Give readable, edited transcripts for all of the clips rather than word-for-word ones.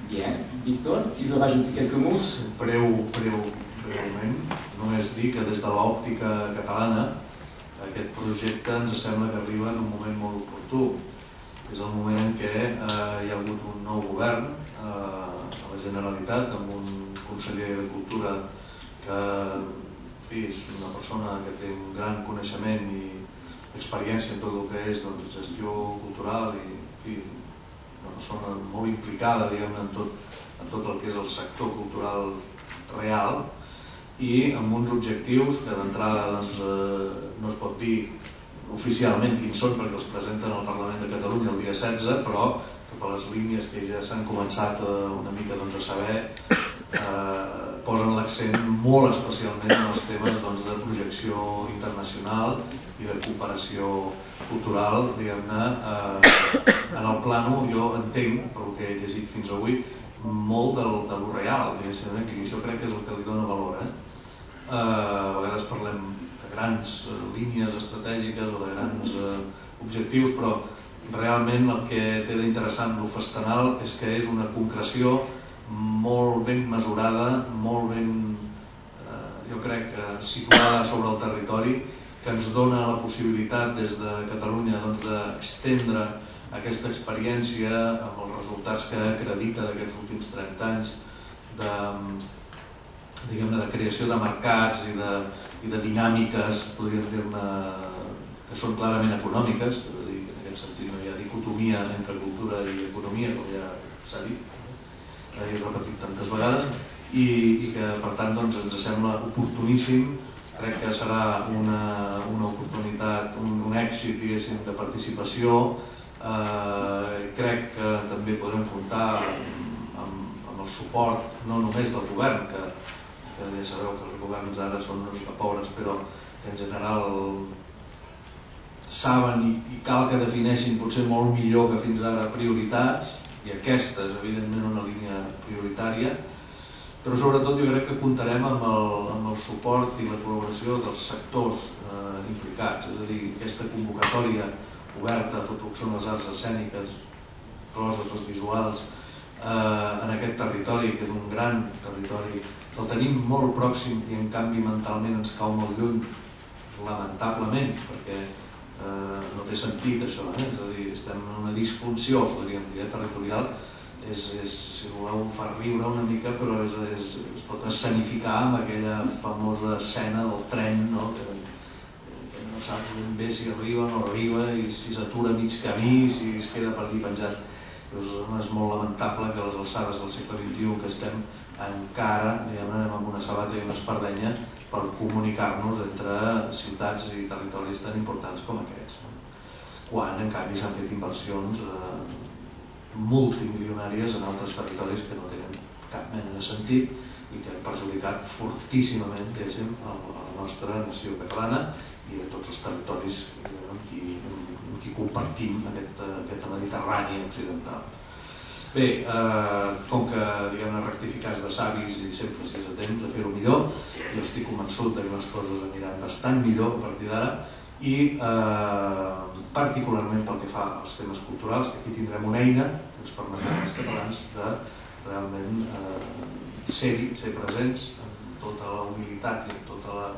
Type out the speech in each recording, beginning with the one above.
Bien. Victor, tu veux rajouter quelques mots? Breument, només dir que des de l'òptica catalana aquest projecte ens sembla que arriba en un moment molt oportú. És el moment en què hi ha hagut un nou govern a la Generalitat amb un conseller de Cultura que és una persona que té un gran coneixement i experiència en tot el que és gestió cultural i una persona molt implicada en tot el que és el sector cultural real i amb uns objectius que d'entrada no es pot dir oficialment quins són perquè els presenten al Parlament de Catalunya el dia 16, però que per les línies que ja s'han començat una mica a saber posen l'accent molt especialment en els temes de projecció internacional i de cooperació cultural, diguem-ne, en el plano, jo entenc, pel que he llegit fins avui, molt de lo real, diguéssim, i això crec que és el que li dona valor. A vegades parlem de grans línies estratègiques o de grans objectius, però realment el que té d'interessant lo Festanal és que és una concreció molt ben mesurada, molt ben, jo crec, situada sobre el territori, que ens dona la possibilitat des de Catalunya d'estendre aquesta experiència amb els resultats que acredita d'aquests últims 30 anys de creació de mercats i de dinàmiques, podríem dir-ne, que són clarament econòmiques, en aquest sentit no hi ha dicotomia entre cultura i economia, com ja s'ha dit, he repetit tantes vegades, i que per tant ens sembla oportuníssim. Crec que serà una oportunitat, un èxit de participació. Crec que també podrem comptar amb el suport no només del govern, que ja sabeu que els governs ara són una mica pobres, però que en general saben i cal que defineixin potser molt millor que fins ara prioritats, i aquesta és evidentment una línia prioritària, però sobretot jo crec que comptarem amb el suport i la col·laboració dels sectors implicats, és a dir, aquesta convocatòria oberta a tot el que són les arts escèniques, incloses visuals, en aquest territori, que és un gran territori, el tenim molt pròxim i en canvi mentalment ens cau molt lluny, lamentablement, perquè no té sentit això, és a dir, estem en una disfunció, podríem dir, territorial. Si voleu fa riure una mica, però es pot escenificar amb aquella famosa escena del tren, que no saps ben bé si arriba o no arriba, i si s'atura mig camí, si es queda per allí penjat. És molt lamentable que a les alçades del segle XXI que estem encara amb una sabata i una espardenya per comunicar-nos entre ciutats i territoris tan importants com aquests, quan en canvi s'han fet inversions multimilionàries en altres territoris que no tenen cap mena de sentit i que han perjudicat fortíssimament la nostra nació catalana i de tots els territoris amb qui compartim aquesta Mediterrània occidental. Bé, com que rectificar és de savis i sempre si és a temps de fer-ho millor, jo estic convençut que les coses aniran bastant millor a partir d'ara i particularment pel que fa als temes culturals, que aquí tindrem una eina que ens permetrà als catalans de realment ser-hi, ser presents amb tota la humilitat i amb tota la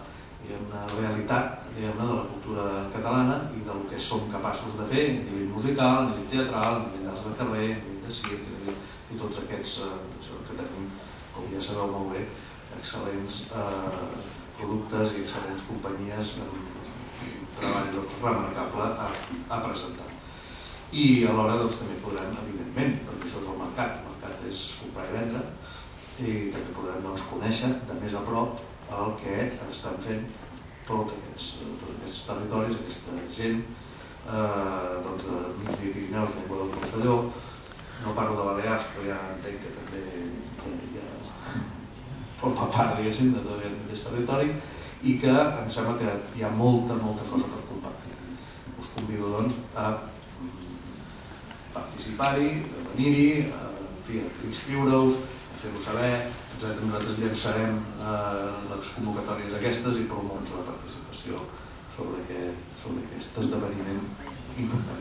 realitat de la cultura catalana i del que som capaços de fer a nivell musical, a nivell teatral, a nivell d'arts de carrer, a nivell de circ i tots aquests que tenim, com ja sabeu molt bé, excel·lents productes i excel·lents companyies amb treball remarcable a presentar. I alhora també podrem, evidentment, perquè això és el mercat és comprar i vendre, i també podrem conèixer de més a prop el que estan fent tots aquests territoris, aquesta gent de Migdia i Pirineus, Llengua del Rosselló. No parlo de Balears, però ja entenc que també forma part de tot aquest territori i que em sembla que hi ha molta cosa per compartir. Us convido a participar-hi, a venir-hi, a inscriure-us, a fer-ho saber, etc. Nosaltres llançarem les convocatòries aquestes i promocions la participació sobre aquest esdeveniment important.